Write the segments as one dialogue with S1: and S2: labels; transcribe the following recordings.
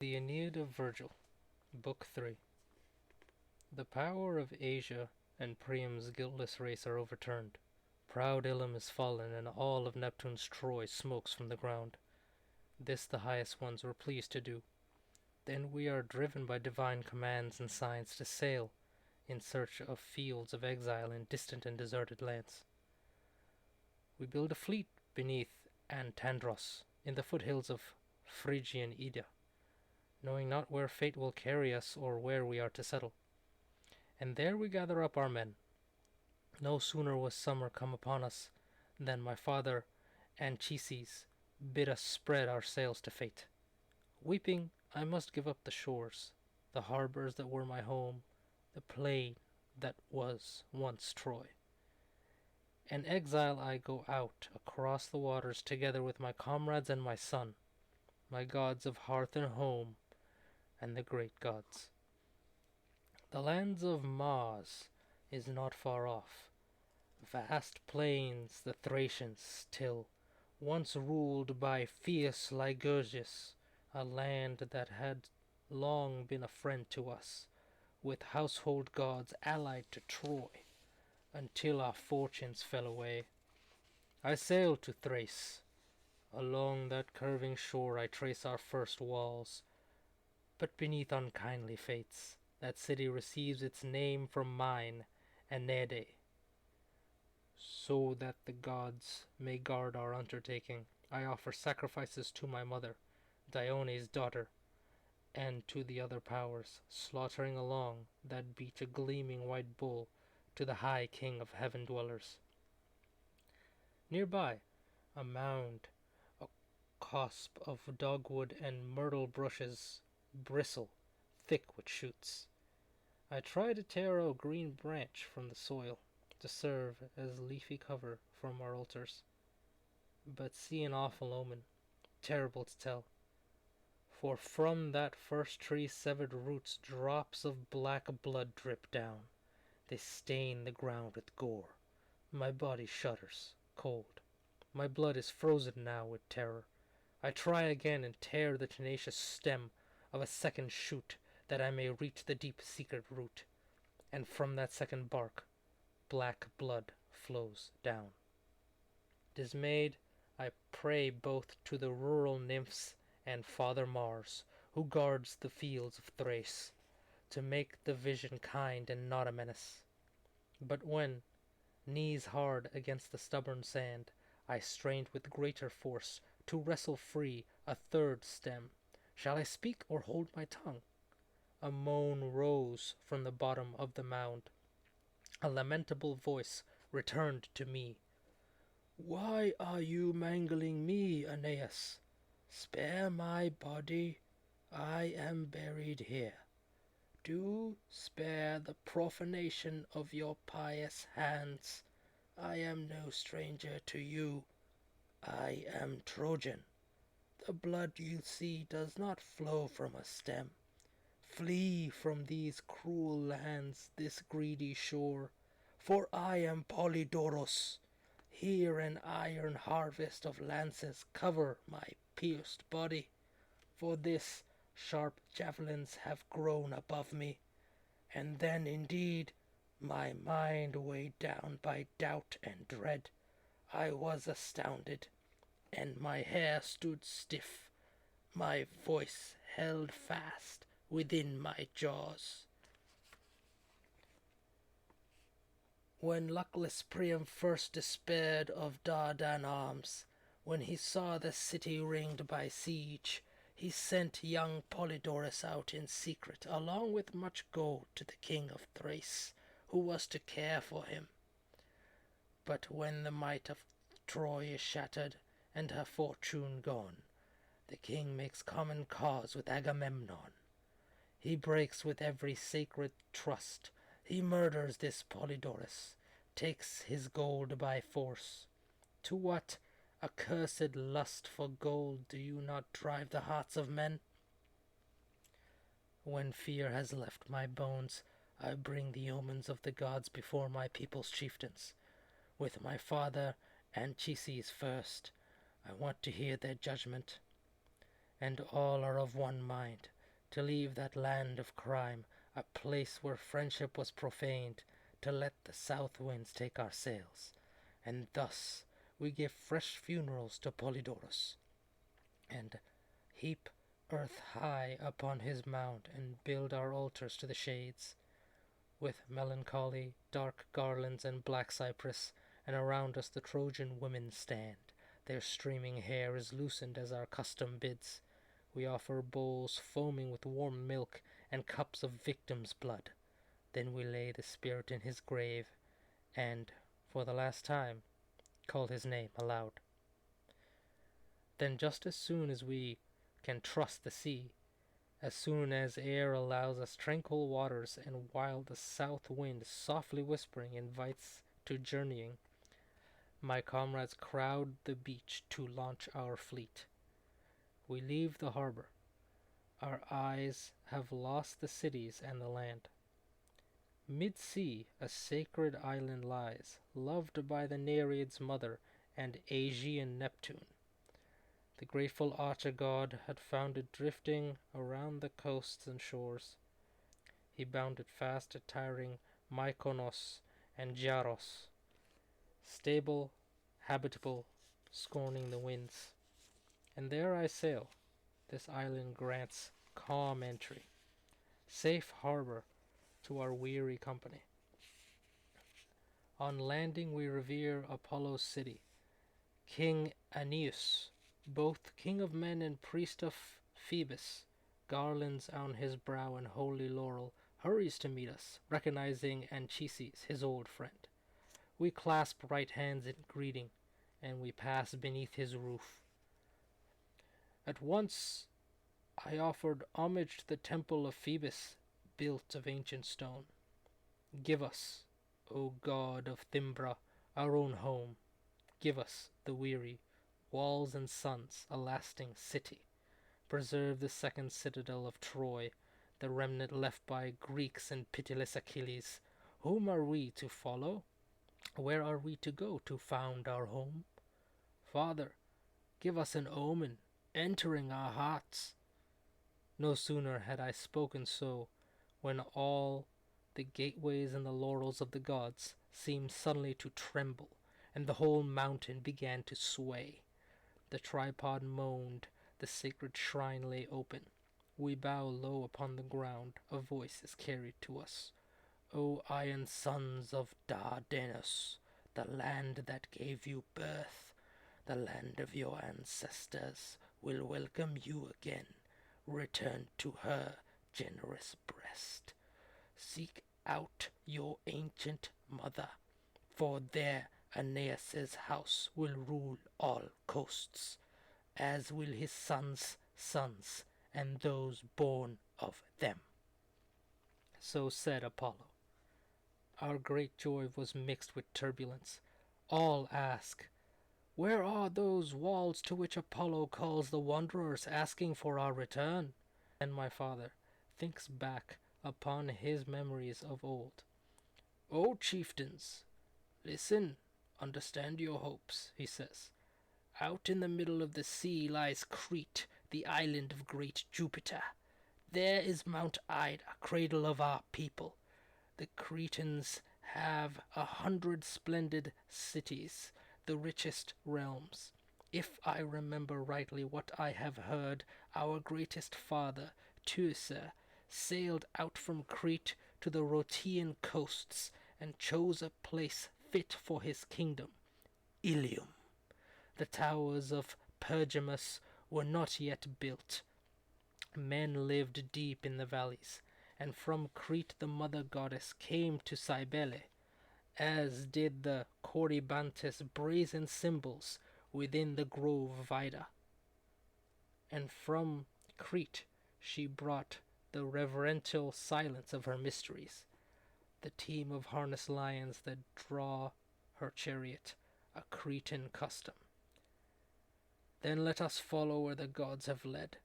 S1: The Aeneid of Virgil, Book 3. The power of Asia and Priam's guiltless race are overturned. Proud Ilium is fallen, and all of Neptune's Troy smokes from the ground. This the highest ones were pleased to do. Then we are driven by divine commands and signs to sail in search of fields of exile in distant and deserted lands. We build a fleet beneath Antandros, in the foothills of Phrygian Ida, knowing not where fate will carry us or where we are to settle. And there we gather up our men. No sooner was summer come upon us than my father Anchises bid us spread our sails to fate. Weeping, I must give up the shores, the harbors that were my home, the plain that was once Troy. An exile I go out across the waters together with my comrades and my son, my gods of hearth and home, and the great gods. The lands of Mars is not far off. Vast plains the Thracians still, once ruled by fierce Lycurgus, a land that had long been a friend to us, with household gods allied to Troy, until our fortunes fell away. I sailed to Thrace. Along that curving shore I trace our first walls, but beneath unkindly fates, that city receives its name from mine, Aeneid. So that the gods may guard our undertaking, I offer sacrifices to my mother, Dione's daughter, and to the other powers, slaughtering along that beat a gleaming white bull to the high king of heaven dwellers. Nearby, a mound, a cosp of dogwood and myrtle bushes bristle thick with shoots. I try to tear a green branch from the soil to serve as leafy cover from our altars, but see an awful omen, terrible to tell. For from that first tree's severed roots drops of black blood drip down. They stain the ground with gore. My body shudders, cold. My blood is frozen now with terror. I try again and tear the tenacious stem of a second shoot, that I may reach the deep secret root, and from that second bark black blood flows down. Dismayed, I pray both to the rural nymphs and Father Mars, who guards the fields of Thrace, to make the vision kind and not a menace. But when, knees hard against the stubborn sand, I strained with greater force to wrestle free a third stem, shall I speak or hold my tongue? A moan rose from the bottom of the mound. A lamentable voice returned to me. "Why are you mangling me, Aeneas? Spare my body. I am buried here. Do spare the profanation of your pious hands. I am no stranger to you. I am Trojan. The blood you see does not flow from a stem. Flee from these cruel lands, this greedy shore, for I am Polydoros. Here an iron harvest of lances cover my pierced body. For this sharp javelins have grown above me, and then indeed, my mind weighed down by doubt and dread, I was astounded, and my hair stood stiff, my voice held fast within my jaws. When luckless Priam first despaired of Dardan arms, when he saw the city ringed by siege, he sent young Polydorus out in secret, along with much gold, to the king of Thrace, who was to care for him. But when the might of Troy is shattered, and her fortune gone, the king makes common cause with Agamemnon. He breaks with every sacred trust. He murders this Polydorus, takes his gold by force. To what accursed lust for gold do you not drive the hearts of men? When fear has left my bones, I bring the omens of the gods before my people's chieftains. With my father Anchises first, I want to hear their judgment. and all are of one mind, to leave that land of crime, a place where friendship was profaned, to let the south winds take our sails. And thus we give fresh funerals to Polydorus, and heap earth high upon his mound, and build our altars to the shades, with melancholy dark garlands and black cypress, and around us the Trojan women stand. Their streaming hair is loosened as our custom bids. We offer bowls foaming with warm milk, and cups of victim's blood. Then we lay the spirit in his grave, and, for the last time, call his name aloud. Then just as soon as we can trust the sea, as soon as air allows us tranquil waters, and while the south wind, softly whispering, invites to journeying, my comrades crowd the beach to launch our fleet. We leave the harbor. Our eyes have lost the cities and the land. Mid-sea a sacred island lies, loved by the Nereid's mother and Aegean Neptune. The grateful Archer-god had found it drifting around the coasts and shores. He bound it fast at tiring Mykonos and Jaros, stable, habitable, scorning the winds. And there I sail. This island grants calm entry, safe harbor to our weary company. On landing we revere Apollo's city, King Aeneas, both king of men and priest of Phoebus, garlands on his brow and holy laurel, hurries to meet us, recognizing Anchises, his old friend. We clasp right hands in greeting, and we pass beneath his roof. At once I offered homage to the temple of Phoebus, built of ancient stone. Give us, O god of Thimbra, our own home. Give us, the weary, walls and sons, a lasting city. Preserve the second citadel of Troy, the remnant left by Greeks and pitiless Achilles. Whom are we to follow? Where are we to go to found our home? Father, give us an omen, entering our hearts. No sooner had I spoken so, when all the gateways and the laurels of the gods seemed suddenly to tremble, and the whole mountain began to sway. The tripod moaned, the sacred shrine lay open. We bow low upon the ground, a voice is carried to us. O iron sons of Dardanus, the land that gave you birth, the land of your ancestors, will welcome you again. Return to her generous breast. Seek out your ancient mother, for there Aeneas's house will rule all coasts, as will his sons' sons, and those born of them. So said Apollo. Our great joy was mixed with turbulence. All ask, where are those walls to which Apollo calls the wanderers, asking for our return? And my father thinks back upon his memories of old. O chieftains, listen, understand your hopes, he says. Out in the middle of the sea lies Crete, the island of great Jupiter. There is Mount Ida, cradle of our people. The Cretans have 100 splendid cities, the richest realms. If I remember rightly what I have heard, our greatest father, Teucer, sailed out from Crete to the Rhoetean coasts and chose a place fit for his kingdom, Ilium. The towers of Pergamus were not yet built. Men lived deep in the valleys, and from Crete the mother goddess came to Cybele, as did the Corybantes brazen symbols within the grove of Ida. And from Crete she brought the reverential silence of her mysteries, the team of harnessed lions that draw her chariot, a Cretan custom. Then let us follow where the gods have led.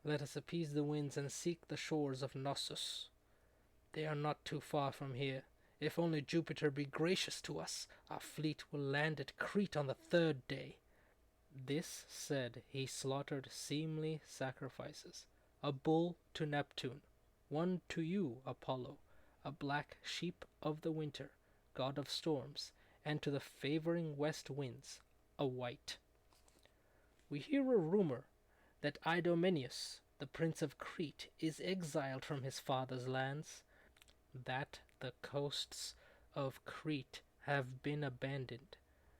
S1: Let us appease the winds and seek the shores of Knossos. They are not too far from here. If only Jupiter be gracious to us, our fleet will land at Crete on the 3rd day. This said, he slaughtered seemly sacrifices, a bull to Neptune, one to you, Apollo, a black sheep of the winter, god of storms, and to the favoring west winds, a white. We hear a rumor that Idomeneus, the prince of Crete, is exiled from his father's lands, that the coasts of Crete have been abandoned.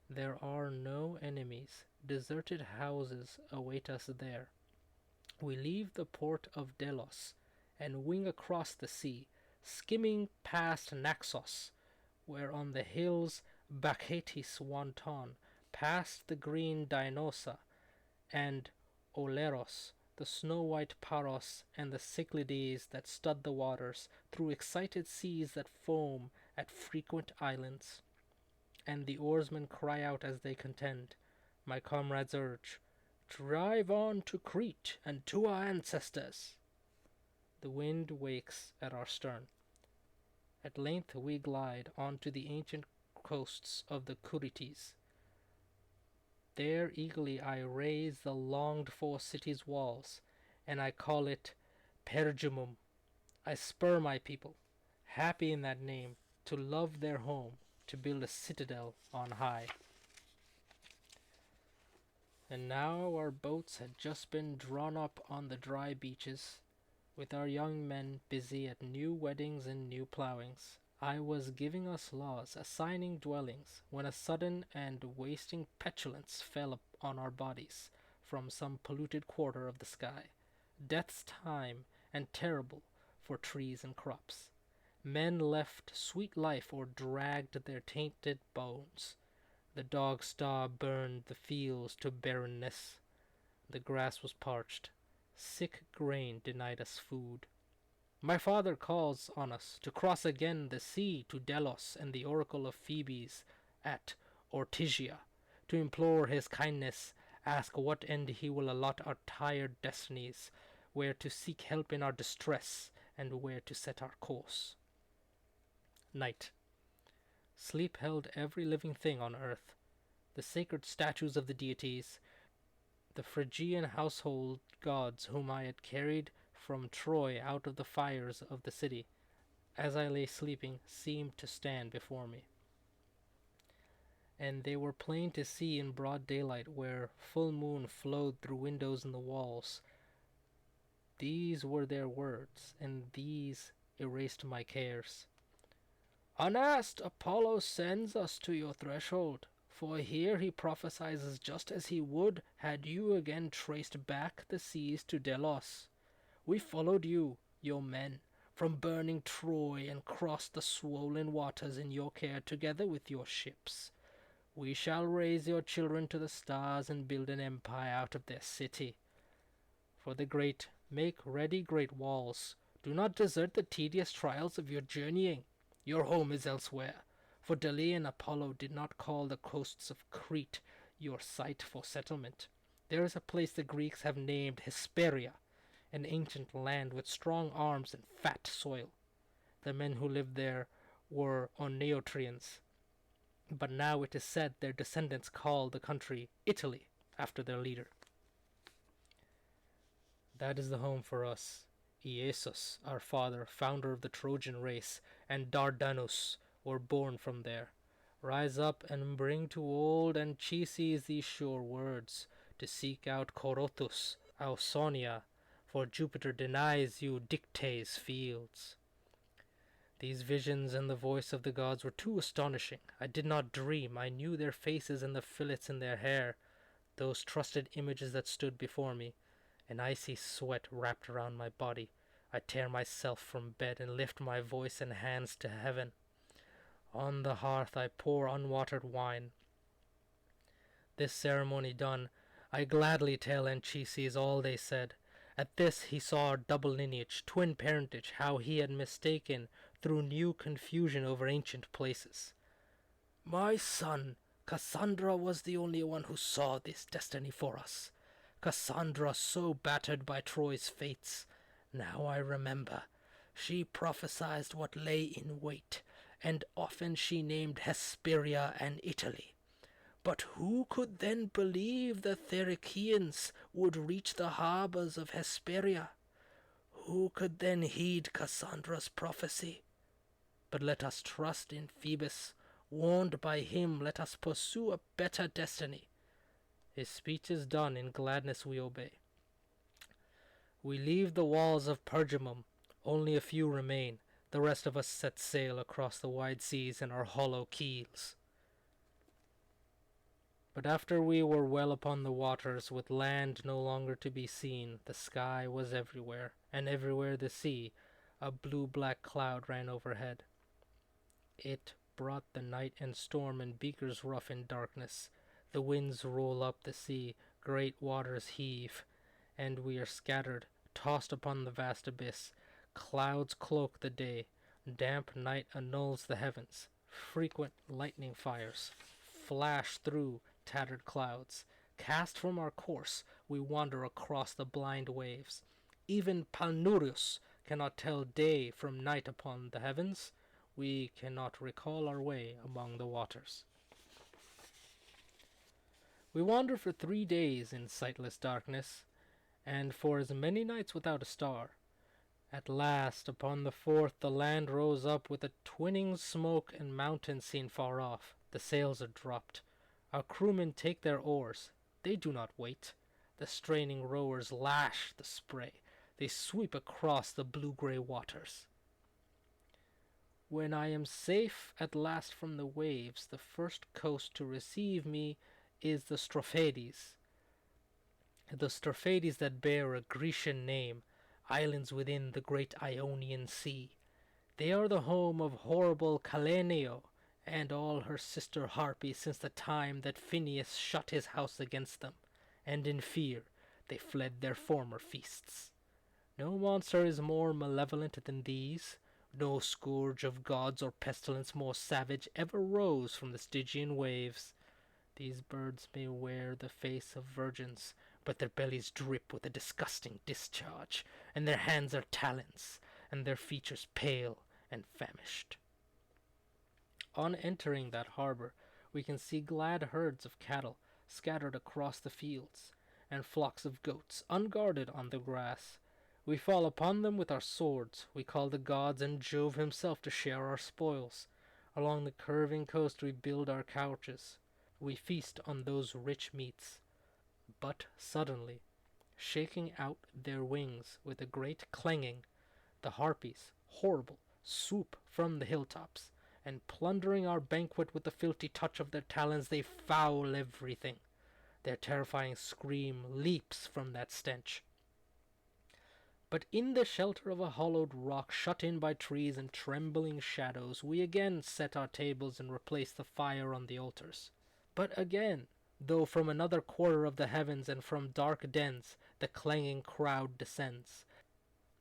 S1: There are no enemies. Deserted houses await us there. We leave the port of Delos and wing across the sea, skimming past Naxos, where on the hills Bacchatis wanton, past the green Dinosa and Oleros, the snow-white Paros, and the Cyclades that stud the waters, through excited seas that foam at frequent islands. And the oarsmen cry out as they contend. My comrades urge, drive on to Crete and to our ancestors. The wind wakes at our stern. At length we glide on to the ancient coasts of the Curetes. There eagerly I raise the longed-for city's walls, and I call it Pergamum. I spur my people, happy in that name, to love their home, to build a citadel on high. And now our boats had just been drawn up on the dry beaches, with our young men busy at new weddings and new ploughings. I was giving us laws, assigning dwellings, when a sudden and wasting petulance fell on our bodies from some polluted quarter of the sky. Death's time and terrible for trees and crops. Men left sweet life or dragged their tainted bones. The dog star burned the fields to barrenness. The grass was parched. Sick grain denied us food. My father calls on us to cross again the sea to Delos and the oracle of Phoebes at Ortygia, to implore his kindness, ask what end he will allot our tired destinies, where to seek help in our distress, and where to set our course. Night. Sleep held every living thing on earth, the sacred statues of the deities, the Phrygian household gods whom I had carried from Troy out of the fires of the city, as I lay sleeping, seemed to stand before me. And they were plain to see in broad daylight where full moon flowed through windows in the walls. These were their words, and these erased my cares. Unasked, Apollo sends us to your threshold, for here he prophesies just as he would had you again traced back the seas to Delos. We followed you, your men, from burning Troy and crossed the swollen waters in your care together with your ships. We shall raise your children to the stars and build an empire out of their city. For the great, make ready great walls. Do not desert the tedious trials of your journeying. Your home is elsewhere, for Delian Apollo did not call the coasts of Crete your site for settlement. There is a place the Greeks have named Hesperia, an ancient land with strong arms and fat soil. The men who lived there were Oneotrians, but now it is said their descendants call the country Italy after their leader. That is the home for us. Iasus, our father, founder of the Trojan race, and Dardanus were born from there. Rise up and bring to old Anchises these sure words, to seek out Corothus, Ausonia, for Jupiter denies you Dictae's fields. These visions and the voice of the gods were too astonishing. I did not dream. I knew their faces and the fillets in their hair, those trusted images that stood before me. An icy sweat wrapped around my body. I tear myself from bed and lift my voice and hands to heaven. On the hearth I pour unwatered wine. This ceremony done, I gladly tell Anchises all they said. At this he saw our double lineage, twin parentage, how he had mistaken through new confusion over ancient places. My son, Cassandra was the only one who saw this destiny for us. Cassandra so battered by Troy's fates. Now I remember. She prophesied what lay in wait, and often she named Hesperia and Italy. But who could then believe the Therikians would reach the harbours of Hesperia? Who could then heed Cassandra's prophecy? But let us trust in Phoebus. Warned by him, let us pursue a better destiny. His speech is done, in gladness we obey. We leave the walls of Pergamum, only a few remain. The rest of us set sail across the wide seas in our hollow keels. But after we were well upon the waters, with land no longer to be seen, the sky was everywhere, and everywhere the sea. A blue-black cloud ran overhead. It brought the night and storm and beakers rough in darkness. The winds roll up the sea, great waters heave, and we are scattered, tossed upon the vast abyss. Clouds cloak the day, damp night annuls the heavens. Frequent lightning fires flash through tattered clouds. Cast from our course, we wander across the blind waves. Even Palnurius cannot tell day from night upon the heavens. We cannot recall our way among the waters. We wander for 3 days in sightless darkness, and for as many nights without a star. At last, upon the 4th, the land rose up with a twinning smoke and mountains seen far off. The sails are dropped. Our crewmen take their oars. They do not wait. The straining rowers lash the spray. They sweep across the blue-gray waters. When I am safe at last from the waves, the first coast to receive me is the Strophades. The Strophades that bear a Grecian name, islands within the great Ionian Sea. They are the home of horrible Calenio and all her sister harpies since the time that Phineus shut his house against them, and in fear they fled their former feasts. No monster is more malevolent than these. No scourge of gods or pestilence more savage ever rose from the Stygian waves. These birds may wear the face of virgins, but their bellies drip with a disgusting discharge, and their hands are talons, and their features pale and famished. On entering that harbor, we can see glad herds of cattle scattered across the fields, and flocks of goats unguarded on the grass. We fall upon them with our swords. We call the gods and Jove himself to share our spoils. Along the curving coast we build our couches. We feast on those rich meats. But suddenly, shaking out their wings with a great clanging, the harpies, horrible, swoop from the hilltops, and plundering our banquet with the filthy touch of their talons, they foul everything. Their terrifying scream leaps from that stench. But in the shelter of a hollowed rock, shut in by trees and trembling shadows, we again set our tables and replace the fire on the altars. But again, though from another quarter of the heavens and from dark dens the clanging crowd descends,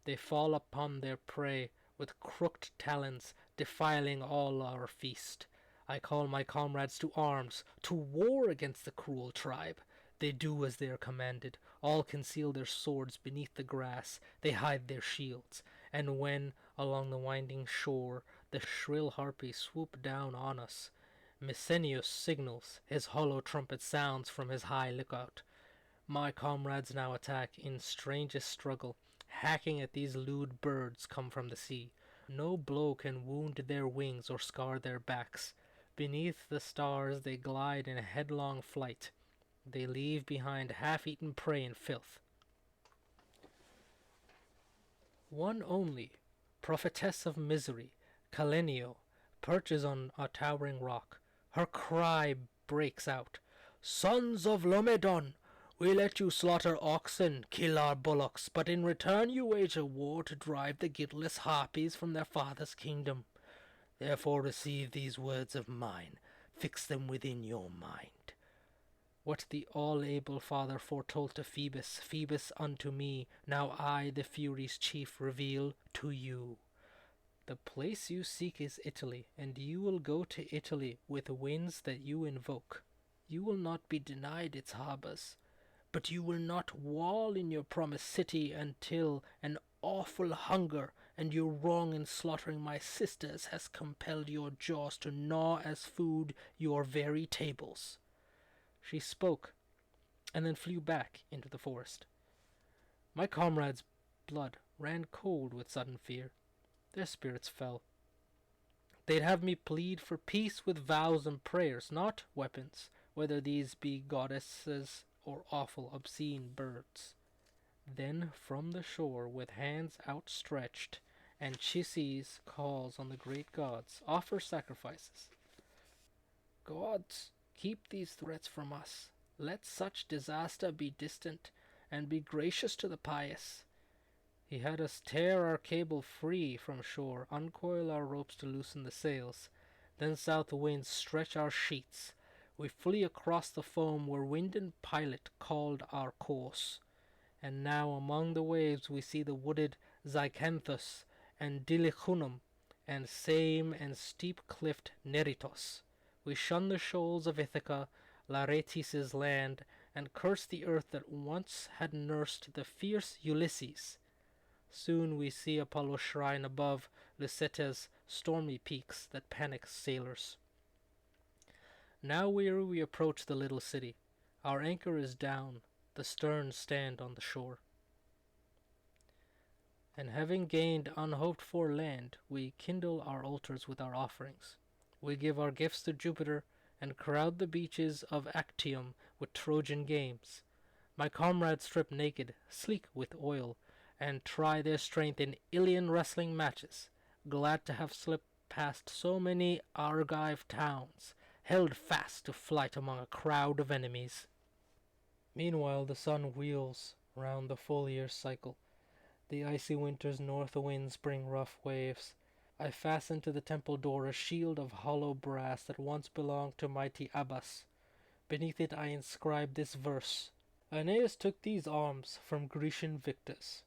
S1: they fall upon their prey with crooked talons, defiling all our feast. I call my comrades to arms, to war against the cruel tribe. They do as they are commanded. All conceal their swords beneath the grass. They hide their shields. And when, along the winding shore, the shrill harpies swoop down on us, Messenius signals, his hollow trumpet sounds from his high lookout. My comrades now attack in strangest struggle, hacking at these lewd birds come from the sea. No blow can wound their wings or scar their backs. Beneath the stars they glide in headlong flight. They leave behind half-eaten prey and filth. One only, prophetess of misery, Calenio, perches on a towering rock. Her cry breaks out. Sons of Lomedon, we let you slaughter oxen, kill our bullocks, but in return you wage a war to drive the guiltless harpies from their father's kingdom. Therefore receive these words of mine, fix them within your mind. What the all-able father foretold to Phoebus, Phoebus unto me, now I, the Furies' chief, reveal to you. The place you seek is Italy, and you will go to Italy with winds that you invoke. You will not be denied its harbors, but you will not wall in your promised city until an awful hunger and your wrong in slaughtering my sisters has compelled your jaws to gnaw as food your very tables. She spoke, and then flew back into the forest. My comrades' blood ran cold with sudden fear. Their spirits fell. They'd have me plead for peace with vows and prayers, not weapons, whether these be goddesses or awful, obscene birds. Then from the shore, with hands outstretched, Anchises calls on the great gods, offer sacrifices. Gods, keep these threats from us. Let such disaster be distant, and be gracious to the pious. He had us tear our cable free from shore, uncoil our ropes to loosen the sails. Then south winds stretch our sheets. We flee across the foam where wind and pilot called our course. And now among the waves we see the wooded Zycanthus and Dilichunum, and same and steep-cliffed Neritos. We shun the shoals of Ithaca, Laertes' land, and curse the earth that once had nursed the fierce Ulysses. Soon we see Apollo's shrine above Lyceta's stormy peaks that panic sailors. Now we approach the little city. Our anchor is down, the stern stand on the shore. And having gained unhoped-for land, we kindle our altars with our offerings. We give our gifts to Jupiter, and crowd the beaches of Actium with Trojan games. My comrades strip naked, sleek with oil, and try their strength in Ilian wrestling matches, glad to have slipped past so many Argive towns, held fast to flight among a crowd of enemies. Meanwhile the sun wheels round the full year cycle. The icy winter's north winds bring rough waves. I fasten to the temple door a shield of hollow brass that once belonged to mighty Abbas. Beneath it I inscribe this verse: Aeneas took these arms from Grecian victors.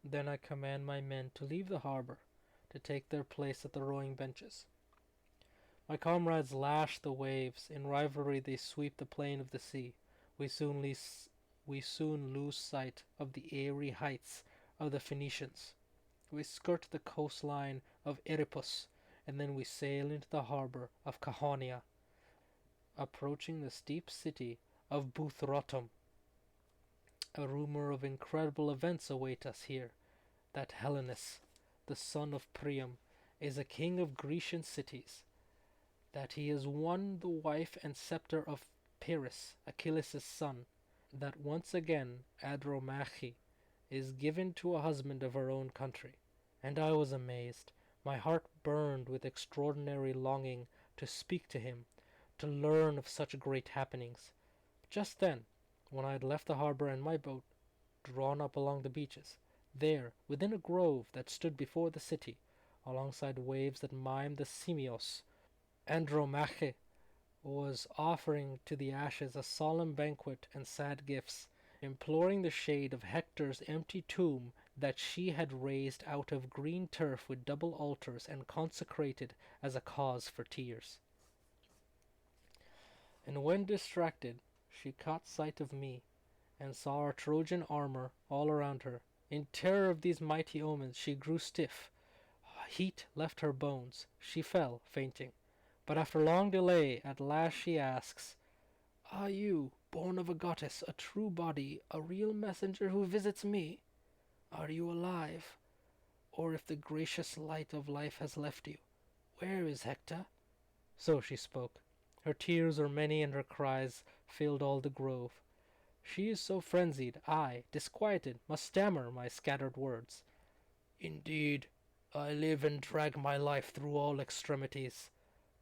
S1: Then I command my men to leave the harbor, to take their place at the rowing benches. My comrades lash the waves. In rivalry they sweep the plain of the sea. We soon lose sight of the airy heights of the Phoenicians. We skirt the coastline of Erypus, and then we sail into the harbor of Cahonia, approaching the steep city of Buthrotum. A rumor of incredible events await us here, that Helenus, the son of Priam, is a king of Grecian cities, that he has won the wife and scepter of Pyrrhus, Achilles' son, that once again Andromache is given to a husband of her own country. And I was amazed. My heart burned with extraordinary longing to speak to him, to learn of such great happenings. Just then, when I had left the harbor and my boat drawn up along the beaches, there, within a grove that stood before the city, alongside waves that mimed the Simios, Andromache was offering to the ashes a solemn banquet and sad gifts, imploring the shade of Hector's empty tomb that she had raised out of green turf with double altars and consecrated as a cause for tears. And when distracted, she caught sight of me, and saw our Trojan armor all around her. In terror of these mighty omens, she grew stiff. Heat left her bones. She fell, fainting. But after long delay, at last she asks, Are you, born of a goddess, a true body, a real messenger who visits me? Are you alive? Or if the gracious light of life has left you, where is Hector? So she spoke. Her tears were many, and her cries filled all the grove. She is so frenzied, I, disquieted, must stammer my scattered words. Indeed, I live and drag my life through all extremities.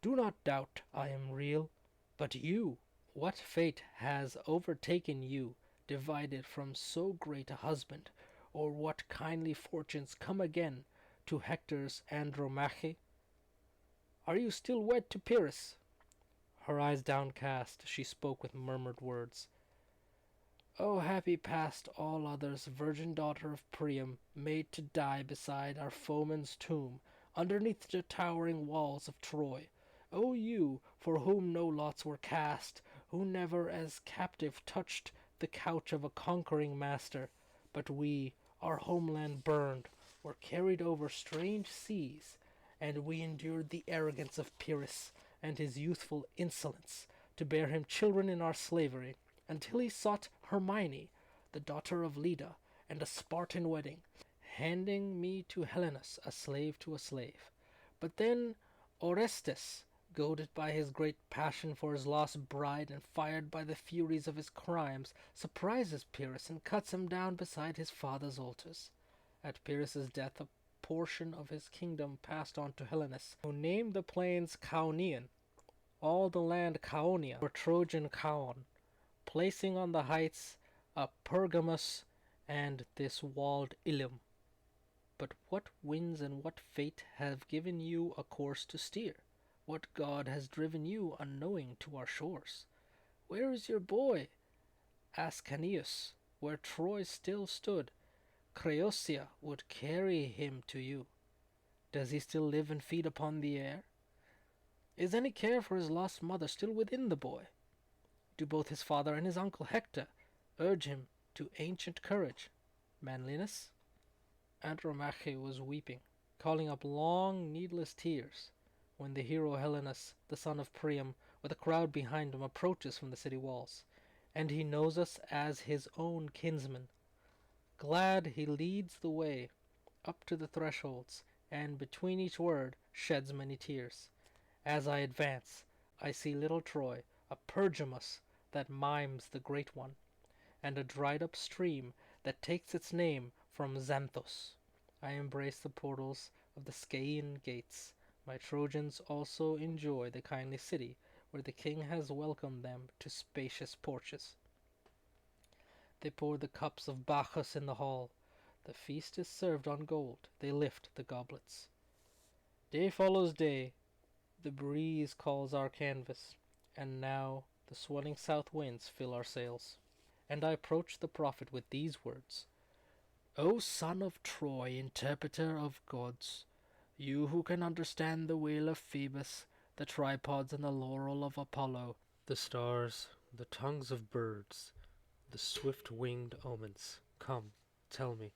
S1: Do not doubt I am real. But you, what fate has overtaken you, divided from so great a husband, or what kindly fortunes come again to Hector's Andromache? Are you still wed to Pyrrhus? Her eyes downcast, she spoke with murmured words. O happy past all others, virgin daughter of Priam, made to die beside our foeman's tomb, underneath the towering walls of Troy. O you, for whom no lots were cast, who never as captive touched the couch of a conquering master, but we, our homeland burned, were carried over strange seas, and we endured the arrogance of Pyrrhus and his youthful insolence, to bear him children in our slavery, until he sought Hermione, the daughter of Leda, and a Spartan wedding, handing me to Helenus, a slave to a slave. But then Orestes, goaded by his great passion for his lost bride and fired by the furies of his crimes, surprises Pyrrhus and cuts him down beside his father's altars. At Pyrrhus's death, a portion of his kingdom passed on to Helenus, who named the plains Chaonian, all the land Chaonia, or Trojan Chaon, placing on the heights a Pergamus and this walled Ilium. But what winds and what fate have given you a course to steer? What god has driven you unknowing to our shores? Where is your boy, Ascanius? Where Troy still stood, Creosia would carry him to you. Does he still live and feed upon the air? Is any care for his lost mother still within the boy? Do both his father and his uncle Hector urge him to ancient courage, manliness? Andromache was weeping, calling up long, needless tears, when the hero Helenus, the son of Priam, with a crowd behind him, approaches from the city walls, and he knows us as his own kinsman. Glad, he leads the way up to the thresholds, and between each word sheds many tears. As I advance, I see little Troy, a Pergamus that mimes the great one, and a dried-up stream that takes its name from Xanthos. I embrace the portals of the Scaean gates. My Trojans also enjoy the kindly city, where the king has welcomed them to spacious porches. They pour the cups of Bacchus in the hall. The feast is served on gold. They lift the goblets. Day follows day. The breeze calls our canvas, and now the swelling south winds fill our sails. And I approach the prophet with these words: O son of Troy, interpreter of gods, you who can understand the wheel of Phoebus, the tripods and the laurel of Apollo, the stars, the tongues of birds, the swift-winged omens, come, tell me,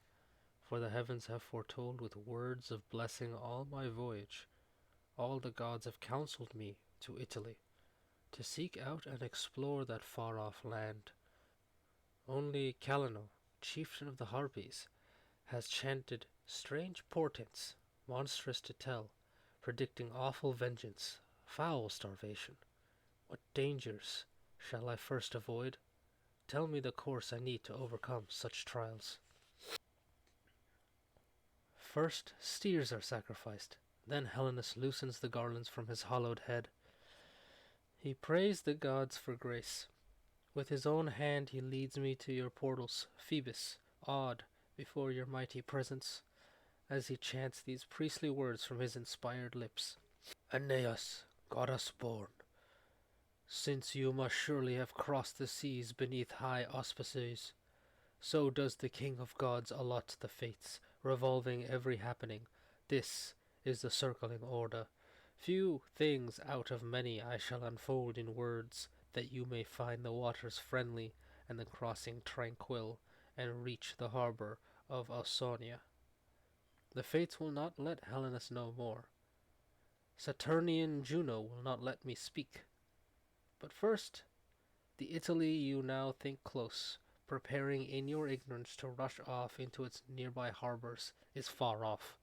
S1: for the heavens have foretold with words of blessing all my voyage. All the gods have counseled me to Italy, to seek out and explore that far-off land. Only Calino, chieftain of the Harpies, has chanted strange portents, monstrous to tell, predicting awful vengeance, foul starvation. What dangers shall I first avoid? Tell me the course I need to overcome such trials. First, steers are sacrificed. Then Helenus loosens the garlands from his hollowed head. He prays the gods for grace. With his own hand he leads me to your portals, Phoebus, awed before your mighty presence, as he chants these priestly words from his inspired lips. Aeneas, goddess born, since you must surely have crossed the seas beneath high auspices, so does the King of Gods allot the fates, revolving every happening. This is the circling order. Few things out of many I shall unfold in words, that you may find the waters friendly and the crossing tranquil, and reach the harbor of Ausonia. The fates will not let Helenus know more. Saturnian Juno will not let me speak. But first, the Italy you now think close, preparing in your ignorance to rush off into its nearby harbors, is far off.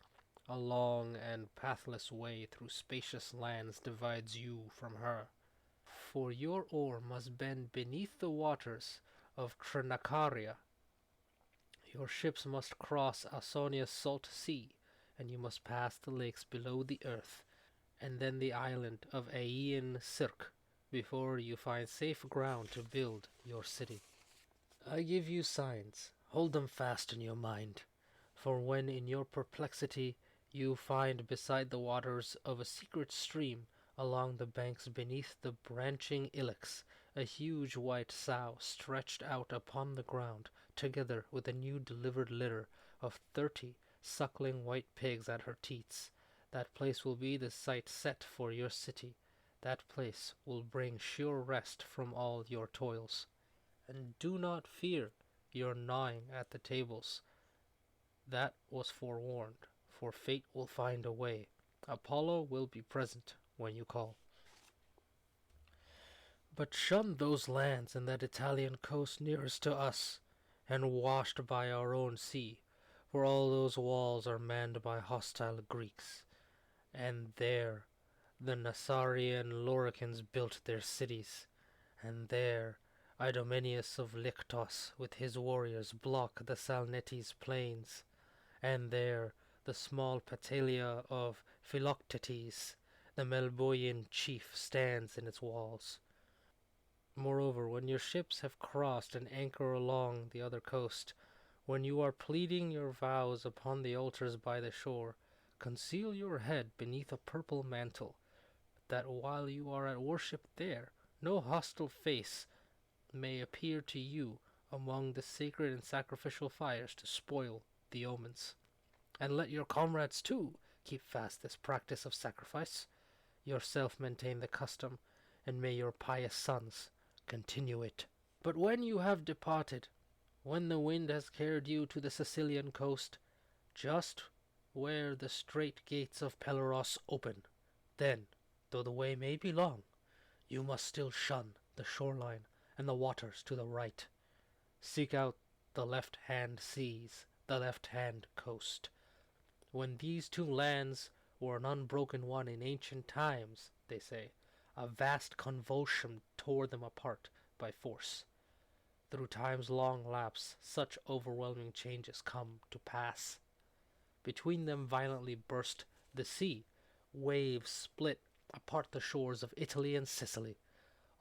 S1: A long and pathless way through spacious lands divides you from her. For your oar must bend beneath the waters of Trinacaria. Your ships must cross Ausonia's salt sea, and you must pass the lakes below the earth, and then the island of Aeaean Cirque, before you find safe ground to build your city. I give you signs. Hold them fast in your mind, for when in your perplexity you find beside the waters of a secret stream, along the banks beneath the branching ilex, a huge white sow stretched out upon the ground, together with a new delivered litter of 30 suckling white pigs at her teats, that place will be the site set for your city. That place will bring sure rest from all your toils. And do not fear your gnawing at the tables. That was forewarned, for fate will find a way. Apollo will be present when you call. But shun those lands in that Italian coast nearest to us, and washed by our own sea, for all those walls are manned by hostile Greeks, and there the Nasarian Loricans built their cities, and there Idomeneus of Lyctos with his warriors block the Salnetties plains, and there the small Patalia of Philoctetes, the Melboian chief, stands in its walls. Moreover, when your ships have crossed and anchor along the other coast, when you are pleading your vows upon the altars by the shore, conceal your head beneath a purple mantle, that while you are at worship there, no hostile face may appear to you among the sacred and sacrificial fires to spoil the omens. And let your comrades too keep fast this practice of sacrifice. Yourself maintain the custom, and may your pious sons continue it. But when you have departed, when the wind has carried you to the Sicilian coast, just where the strait gates of Peleros open, then, though the way may be long, you must still shun the shoreline and the waters to the right. Seek out the left-hand seas, the left-hand coast. When these two lands were an unbroken one in ancient times, they say, a vast convulsion tore them apart by force. Through time's long lapse, such overwhelming changes come to pass. Between them violently burst the sea. Waves split apart the shores of Italy and Sicily.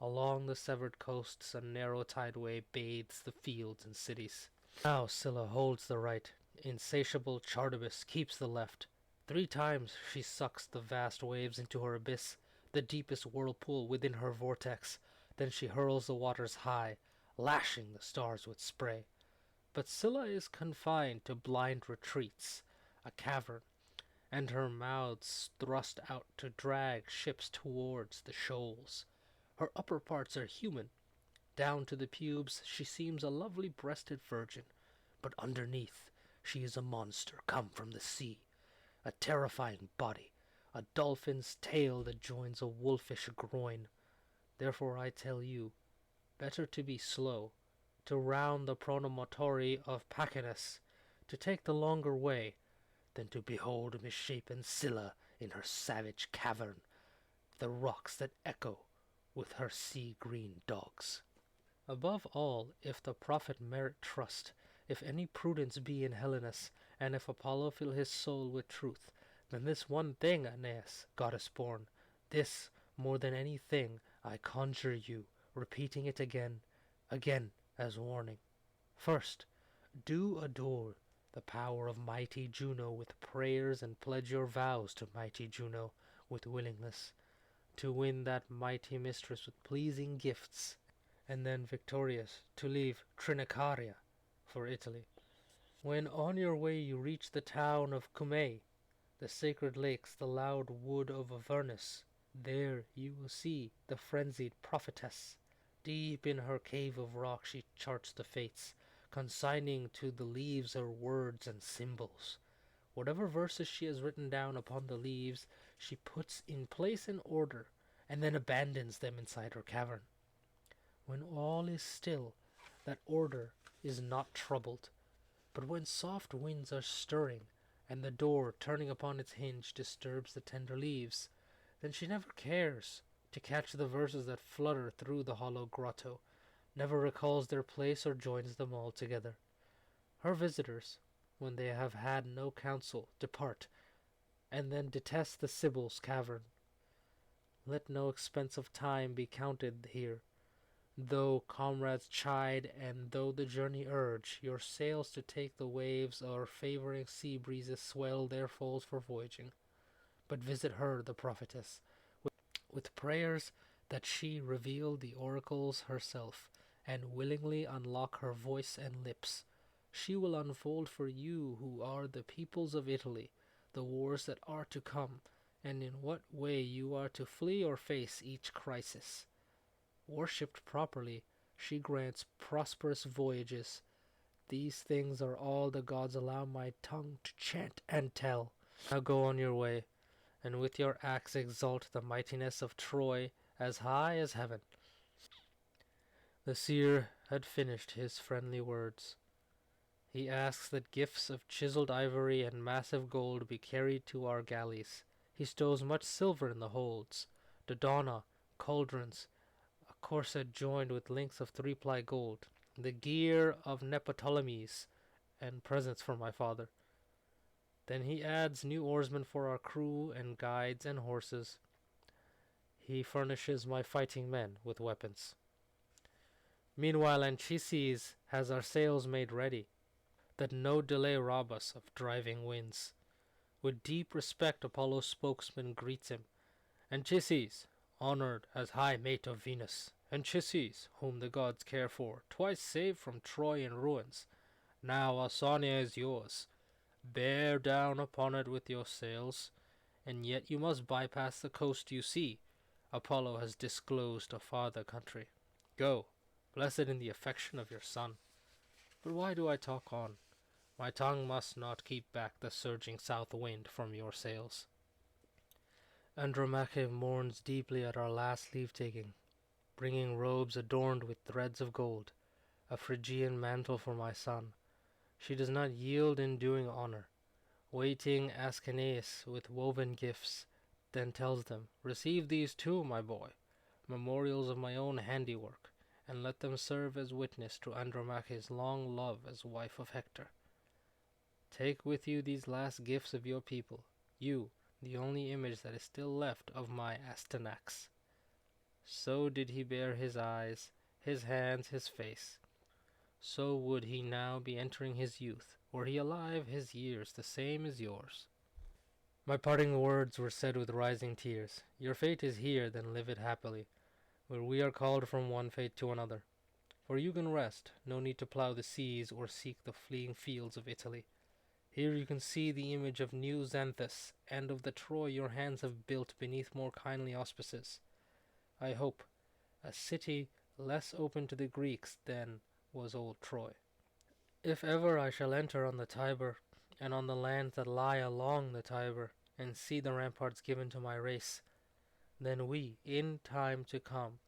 S1: Along the severed coasts, a narrow tideway bathes the fields and cities. Now Scylla holds the right. Insatiable Chartibus keeps the left. 3 times she sucks the vast waves into her abyss, the deepest whirlpool within her vortex. Then she hurls the waters high, lashing the stars with spray. But Scylla is confined to blind retreats, a cavern, and her mouths thrust out to drag ships towards the shoals. Her upper parts are human. Down to the pubes she seems a lovely breasted virgin, but underneath she is a monster come from the sea, a terrifying body, a dolphin's tail that joins a wolfish groin. Therefore I tell you, better to be slow, to round the promontory of Pachinus, to take the longer way, than to behold misshapen Scylla in her savage cavern, the rocks that echo with her sea-green dogs. Above all, if the prophet merit trust, if any prudence be in Helenus, and if Apollo fill his soul with truth, then this one thing, Aeneas, goddess-born, this, more than anything, I conjure you, repeating it again, again, as warning. First, do adore the power of mighty Juno with prayers, and pledge your vows to mighty Juno with willingness, to win that mighty mistress with pleasing gifts, and then victorious to leave Trinicaria for Italy. When on your way you reach the town of Cumae, the sacred lakes, the loud wood of Avernus, there you will see the frenzied prophetess. Deep in her cave of rock she charts the fates, consigning to the leaves her words and symbols. Whatever verses she has written down upon the leaves, she puts in place and order, and then abandons them inside her cavern. When all is still, that order is not troubled. But when soft winds are stirring, and the door, turning upon its hinge, disturbs the tender leaves, then she never cares to catch the verses that flutter through the hollow grotto, never recalls their place or joins them all together. Her visitors, when they have had no counsel, depart, and then detest the Sibyl's cavern. Let no expense of time be counted here. Though comrades chide, and though the journey urge your sails to take the waves, or favoring sea breezes swell their folds for voyaging, but visit her, the prophetess, with prayers that she reveal the oracles herself, and willingly unlock her voice and lips. She will unfold for you, who are the peoples of Italy, the wars that are to come, and in what way you are to flee or face each crisis. Worshipped properly, she grants prosperous voyages. These things are all the gods allow my tongue to chant and tell. Now go on your way, and with your axe exalt the mightiness of Troy as high as heaven. The seer had finished his friendly words. He asks that gifts of chiseled ivory and massive gold be carried to our galleys. He stows much silver in the holds, dodona, cauldrons, a corset joined with links of 3-ply gold, the gear of Neoptolemies, and presents for my father. Then he adds new oarsmen for our crew and guides and horses. He furnishes my fighting men with weapons. Meanwhile Anchises has our sails made ready, that no delay rob us of driving winds. With deep respect Apollo's spokesman greets him. Anchises, honored as high mate of Venus, Anchises, whom the gods care for, twice saved from Troy in ruins. Now Ausonia is yours. Bear down upon it with your sails, and yet you must bypass the coast you see. Apollo has disclosed a farther country. Go, blessed in the affection of your son. But why do I talk on? My tongue must not keep back the surging south wind from your sails. Andromache mourns deeply at our last leave-taking, bringing robes adorned with threads of gold, a Phrygian mantle for my son. She does not yield in doing honor, waiting Ascanius with woven gifts, then tells them, receive these too, my boy, memorials of my own handiwork, and let them serve as witness to Andromache's long love as wife of Hector. Take with you these last gifts of your people, you, the only image that is still left of my Astyanax. So did he bear his eyes, his hands, his face. So would he now be entering his youth, were he alive, his years the same as yours. My parting words were said with rising tears. Your fate is here, then live it happily, where we are called from one fate to another. For you can rest, no need to plough the seas or seek the fleeing fields of Italy. Here you can see the image of new Xanthus, and of the Troy your hands have built beneath more kindly auspices. I hope, a city less open to the Greeks than was old Troy. If ever I shall enter on the Tiber, and on the lands that lie along the Tiber, and see the ramparts given to my race, then we, in time to come,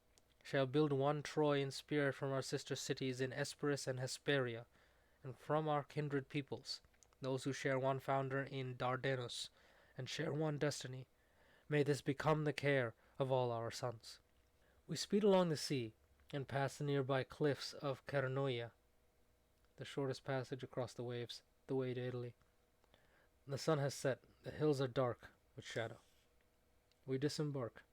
S1: shall build one Troy in spirit from our sister cities in Hesperus and Hesperia, and from our kindred peoples, those who share one founder in Dardanus, and share one destiny. May this become the care of all our sons. We speed along the sea, and pass the nearby cliffs of Cernoia, the shortest passage across the waves, the way to Italy. The sun has set, the hills are dark with shadow. We disembark.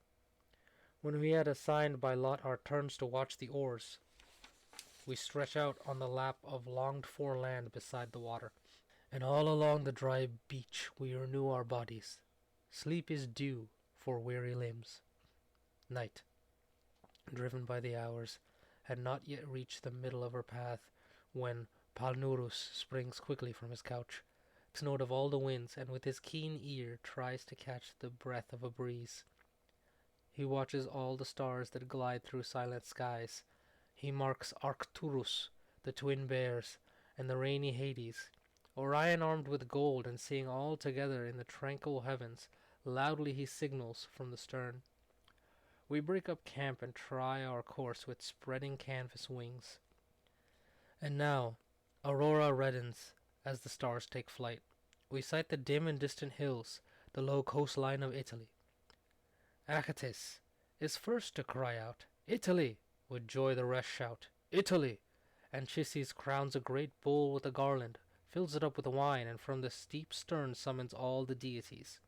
S1: When we had assigned by lot our turns to watch the oars, we stretch out on the lap of longed-for land beside the water, and all along the dry beach we renew our bodies. Sleep is due for weary limbs. Night, driven by the hours, had not yet reached the middle of her path when Palnurus springs quickly from his couch, takes note of all the winds, and with his keen ear tries to catch the breath of a breeze. He watches all the stars that glide through silent skies. He marks Arcturus, the twin bears, and the rainy Hades, Orion armed with gold and seeing all together in the tranquil heavens. Loudly he signals from the stern. We break up camp and try our course with spreading canvas wings. And now, aurora reddens as the stars take flight. We sight the dim and distant hills, the low coastline of Italy. Achates is first to cry out, Italy! With joy the rest shout, Italy! Anchises crowns a great bull with a garland, fills it up with wine, and from the steep stern summons all the deities.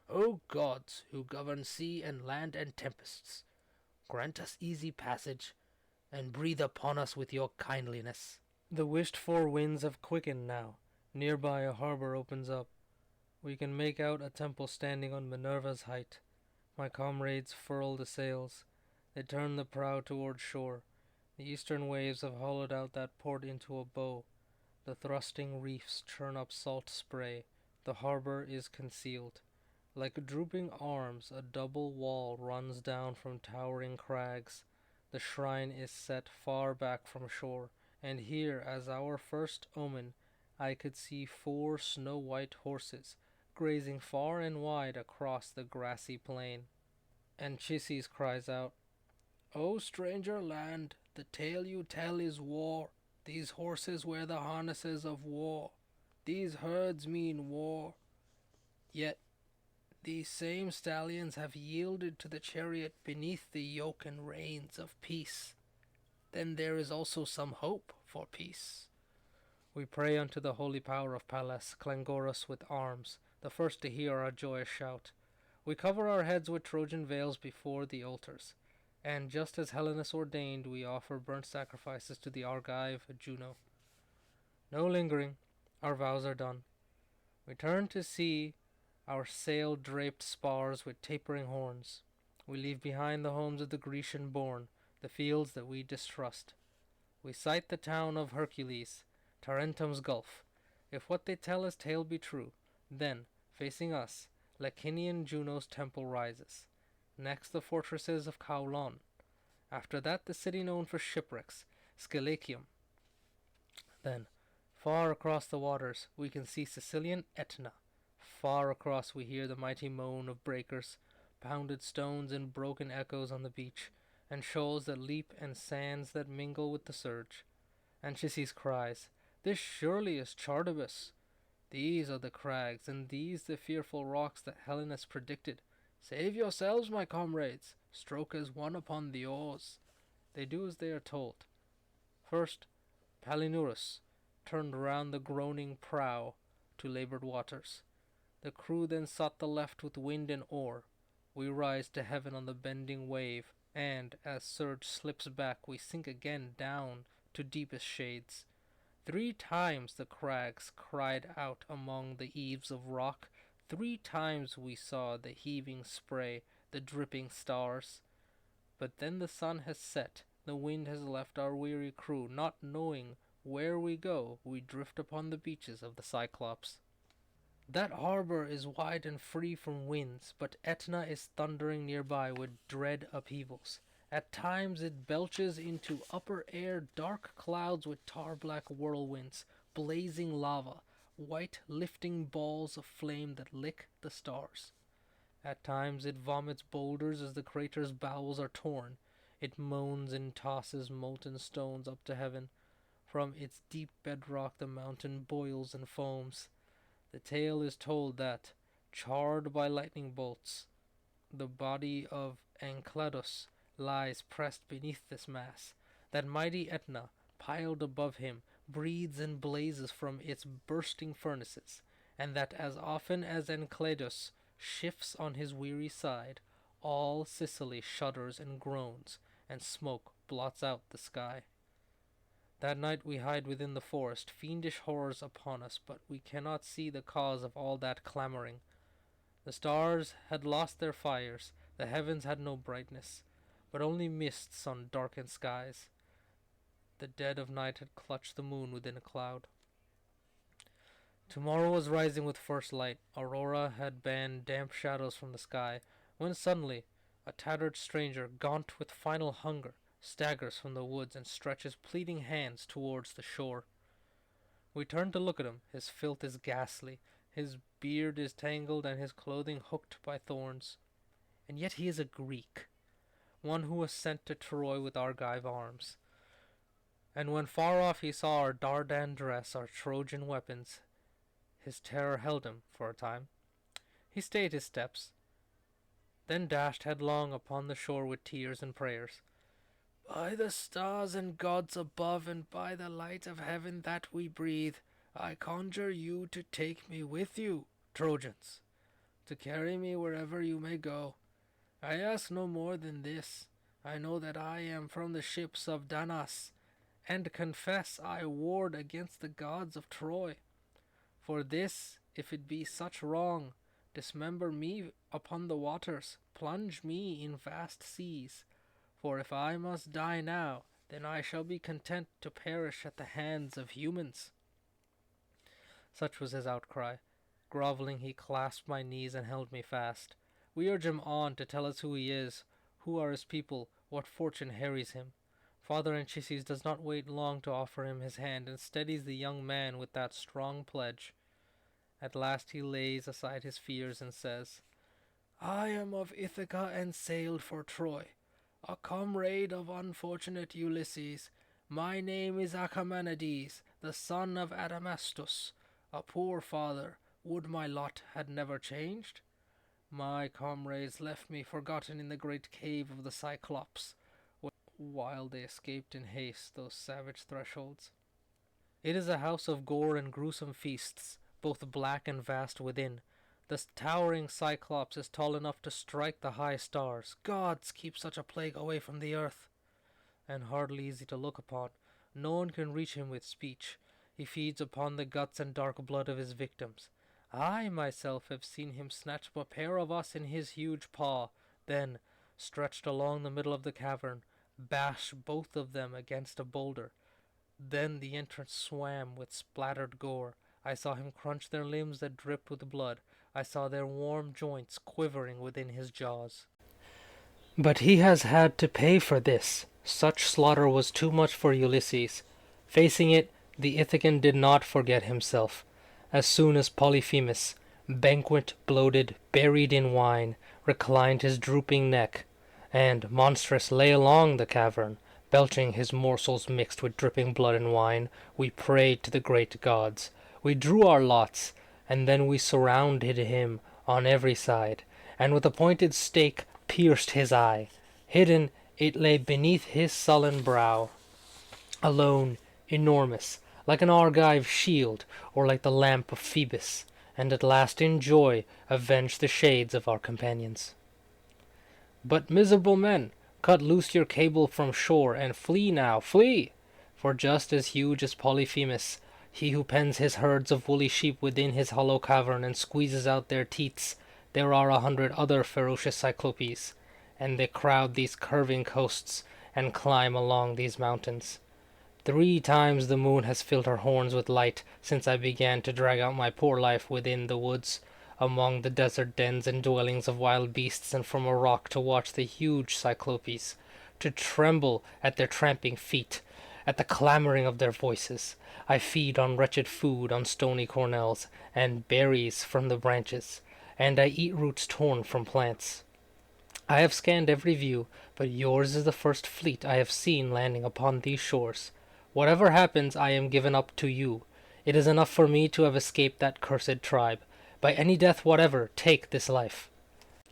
S1: O gods, who govern sea and land and tempests, grant us easy passage, and breathe upon us with your kindliness. The wished-for winds have quickened now. Nearby a harbor opens up. We can make out a temple standing on Minerva's height. My comrades furl the sails. They turn the prow toward shore. The eastern waves have hollowed out that port into a bow. The thrusting reefs churn up salt spray. The harbor is concealed. Like drooping arms, a double wall runs down from towering crags. The shrine is set far back from shore, and here, as our first omen, I could see 4 snow-white horses, grazing far and wide across the grassy plain. Anchises cries out, O stranger land, the tale you tell is war. These horses wear the harnesses of war. These herds mean war. Yet these same stallions have yielded to the chariot beneath the yoke and reins of peace. Then there is also some hope for peace. We pray unto the holy power of Pallas, clangorous with arms, the first to hear our joyous shout. We cover our heads with Trojan veils before the altars, and just as Helenus ordained, we offer burnt sacrifices to the Argive Juno. No lingering, our vows are done. We turn to see our sail-draped spars with tapering horns. We leave behind the homes of the Grecian born, the fields that we distrust. We sight the town of Hercules, Tarentum's gulf. If what they tell as tale be true, then, facing us, Lacinian Juno's temple rises. Next the fortresses of Caulon. After that the city known for shipwrecks, Scyllacium. Then, far across the waters, we can see Sicilian Etna. Far across we hear the mighty moan of breakers, pounded stones and broken echoes on the beach, and shoals that leap and sands that mingle with the surge. Anchises cries, "This surely is Charybdis. These are the crags, and these the fearful rocks that Helenus predicted. Save yourselves, my comrades, stroke as one upon the oars." They do as they are told. First, Palinurus turned round the groaning prow to laboured waters. The crew then sought the left with wind and oar. We rise to heaven on the bending wave, and, as surge slips back, we sink again down to deepest shades. 3 times the crags cried out among the eaves of rock. 3 times we saw the heaving spray, the dripping stars. But then the sun has set, the wind has left our weary crew. Not knowing where we go, we drift upon the beaches of the Cyclops. That harbor is wide and free from winds, but Etna is thundering nearby with dread upheavals. At times it belches into upper air dark clouds with tar-black whirlwinds, blazing lava, white lifting balls of flame that lick the stars. At times it vomits boulders as the crater's bowels are torn. It moans and tosses molten stones up to heaven. From its deep bedrock the mountain boils and foams. The tale is told that, charred by lightning bolts, the body of Enceladus lies pressed beneath this mass, that mighty Etna, piled above him, breathes and blazes from its bursting furnaces, and that as often as Enceladus shifts on his weary side, all Sicily shudders and groans, and smoke blots out the sky. That night we hide within the forest, fiendish horrors upon us, but we cannot see the cause of all that clamoring. The stars had lost their fires, the heavens had no brightness, but only mists on darkened skies. The dead of night had clutched the moon within a cloud. Tomorrow was rising with first light. Aurora had banned damp shadows from the sky, when suddenly a tattered stranger, gaunt with final hunger, staggers from the woods and stretches pleading hands towards the shore. We turn to look at him. His filth is ghastly, his beard is tangled, and his clothing hooked by thorns. And yet he is a Greek, one who was sent to Troy with Argive arms. And when far off he saw our Dardan dress, our Trojan weapons, his terror held him for a time. He stayed his steps, then dashed headlong upon the shore with tears and prayers. "By the stars and gods above, and by the light of heaven that we breathe, I conjure you to take me with you, Trojans, to carry me wherever you may go. I ask no more than this. I know that I am from the ships of Danas, and confess I warred against the gods of Troy. For this, if it be such wrong, dismember me upon the waters, plunge me in vast seas. For if I must die now, then I shall be content to perish at the hands of humans." Such was his outcry. Groveling, he clasped my knees and held me fast. We urge him on to tell us who he is, who are his people, what fortune harries him. Father Anchises does not wait long to offer him his hand, and steadies the young man with that strong pledge. At last he lays aside his fears and says, "I am of Ithaca and sailed for Troy. "A comrade of unfortunate Ulysses. My name is Achaemenides, the son of Adamastus. A poor father. Would my lot had never changed? My comrades left me forgotten in the great cave of the Cyclops, while they escaped in haste those savage thresholds. It is a house of gore and gruesome feasts, both black and vast within. The towering Cyclops is tall enough to strike the high stars. Gods, keep such a plague away from the earth! And hardly easy to look upon. No one can reach him with speech. He feeds upon the guts and dark blood of his victims. I myself have seen him snatch up a pair of us in his huge paw, then, stretched along the middle of the cavern, bash both of them against a boulder. Then the entrance swam with splattered gore. I saw him crunch their limbs that dripped with blood. I saw their warm joints quivering within his jaws. But he has had to pay for this. Such slaughter was too much for Ulysses. Facing it, the Ithacan did not forget himself. As soon as Polyphemus, banquet bloated, buried in wine, reclined his drooping neck, and monstrous lay along the cavern, belching his morsels mixed with dripping blood and wine, we prayed to the great gods. We drew our lots, and then we surrounded him on every side, and with a pointed stake pierced his eye. Hidden it lay beneath his sullen brow, alone, enormous, like an Argive shield, or like the lamp of Phoebus, and at last in joy avenged the shades of our companions. But miserable men, cut loose your cable from shore, and flee now, flee! For just as huge as Polyphemus, he who pens his herds of woolly sheep within his hollow cavern and squeezes out their teats, there are 100 other ferocious Cyclopes, and they crowd these curving coasts and climb along these mountains. 3 times the moon has filled her horns with light since I began to drag out my poor life within the woods, among the desert dens and dwellings of wild beasts, and from a rock to watch the huge Cyclopes, to tremble at their tramping feet, at the clamoring of their voices. I feed on wretched food, on stony cornels, and berries from the branches, and I eat roots torn from plants. I have scanned every view, but yours is the first fleet I have seen landing upon these shores. Whatever happens, I am given up to you. It is enough for me to have escaped that cursed tribe. By any death whatever, take this life."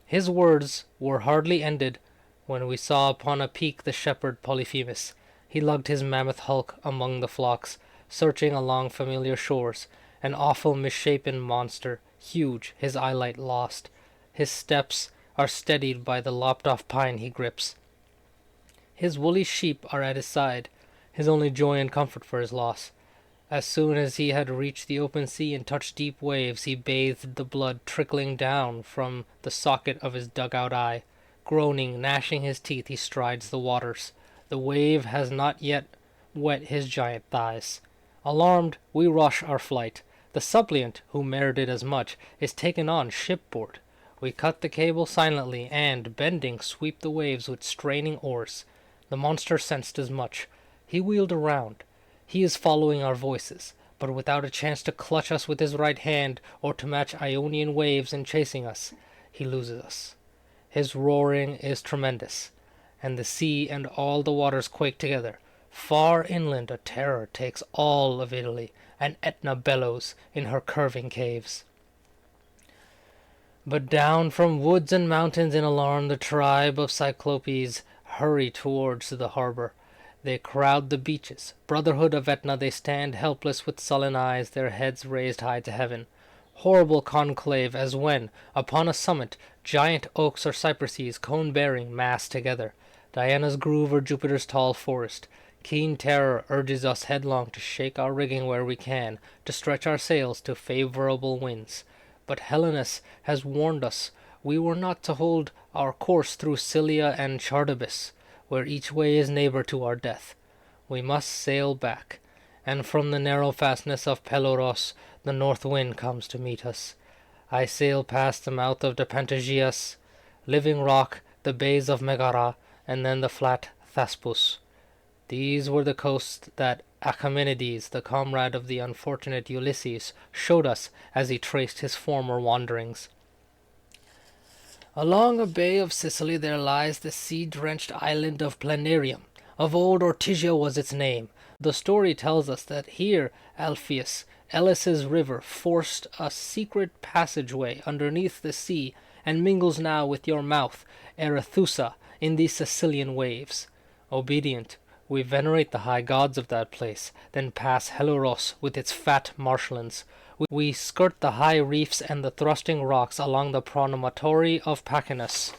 S1: His words were hardly ended when we saw upon a peak the shepherd Polyphemus. He lugged his mammoth hulk among the flocks, searching along familiar shores, an awful misshapen monster, huge, his eyelight lost. His steps are steadied by the lopped-off pine he grips. His woolly sheep are at his side, his only joy and comfort for his loss. As soon as he had reached the open sea and touched deep waves, he bathed the blood trickling down from the socket of his dug-out eye. Groaning, gnashing his teeth, he strides the waters. The wave has not yet wet his giant thighs. Alarmed, we rush our flight. The suppliant, who merited as much, is taken on shipboard. We cut the cable silently, and, bending, sweep the waves with straining oars. The monster sensed as much. He wheeled around. He is following our voices, but without a chance to clutch us with his right hand, or to match Ionian waves in chasing us, he loses us. His roaring is tremendous, and the sea and all the waters quake together. Far inland a terror takes all of Italy, and Etna bellows in her curving caves. But down from woods and mountains in alarm the tribe of Cyclopes hurry towards the harbor. They crowd the beaches. Brotherhood of Etna, they stand helpless with sullen eyes, their heads raised high to heaven. Horrible conclave, as when, upon a summit, giant oaks or cypresses, cone-bearing, mass together. Diana's grove or Jupiter's tall forest. Keen terror urges us headlong to shake our rigging where we can, to stretch our sails to favorable winds. But Helenus has warned us we were not to hold our course through Scylla and Chartibus, where each way is neighbor to our death. We must sail back, and from the narrow fastness of Peloros the north wind comes to meet us. I sail past the mouth of the Pantagias, Living Rock, the bays of Megara, and then the flat Thaspus. These were the coasts that Achaemenides, the comrade of the unfortunate Ulysses, showed us as he traced his former wanderings. Along a bay of Sicily there lies the sea-drenched island of Planarium. Of old Ortygia was its name. The story tells us that here Alpheus, Elis's river, forced a secret passageway underneath the sea and mingles now with your mouth, Arethusa, in these Sicilian waves. Obedient, we venerate the high gods of that place, then pass Helluros with its fat marshlands. We skirt the high reefs and the thrusting rocks along the promontory of Pachinus.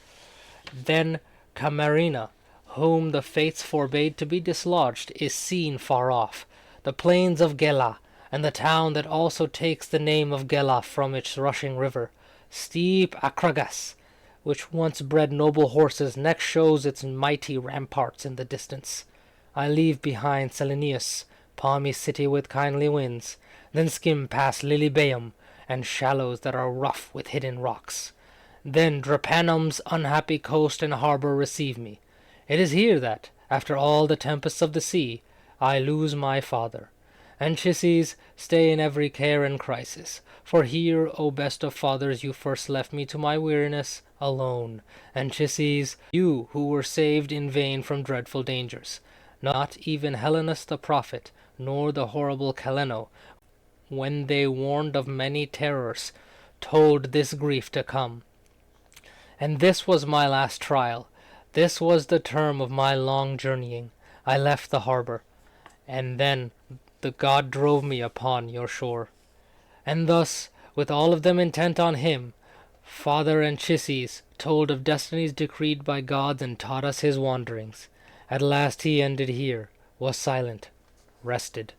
S1: Then Camarina, whom the fates forbade to be dislodged, is seen far off. The plains of Gela, and the town that also takes the name of Gela from its rushing river. Steep Acragas, which once bred noble horses, next shows its mighty ramparts in the distance. I leave behind Selenius, palmy city with kindly winds, then skim past Lilybaeum and shallows that are rough with hidden rocks. Then Drepanum's unhappy coast and harbour receive me. It is here that, after all the tempests of the sea, I lose my father. Anchises, stay in every care and crisis. For here, O best of fathers, you first left me to my weariness, alone. Anchises, you who were saved in vain from dreadful dangers. Not even Helenus the prophet, nor the horrible Caleno, when they warned of many terrors, told this grief to come. And this was my last trial. This was the term of my long journeying. I left the harbour, and then the god drove me upon your shore. And thus, with all of them intent on him, Father Anchises told of destinies decreed by gods and taught us his wanderings. At last he ended here, was silent, rested.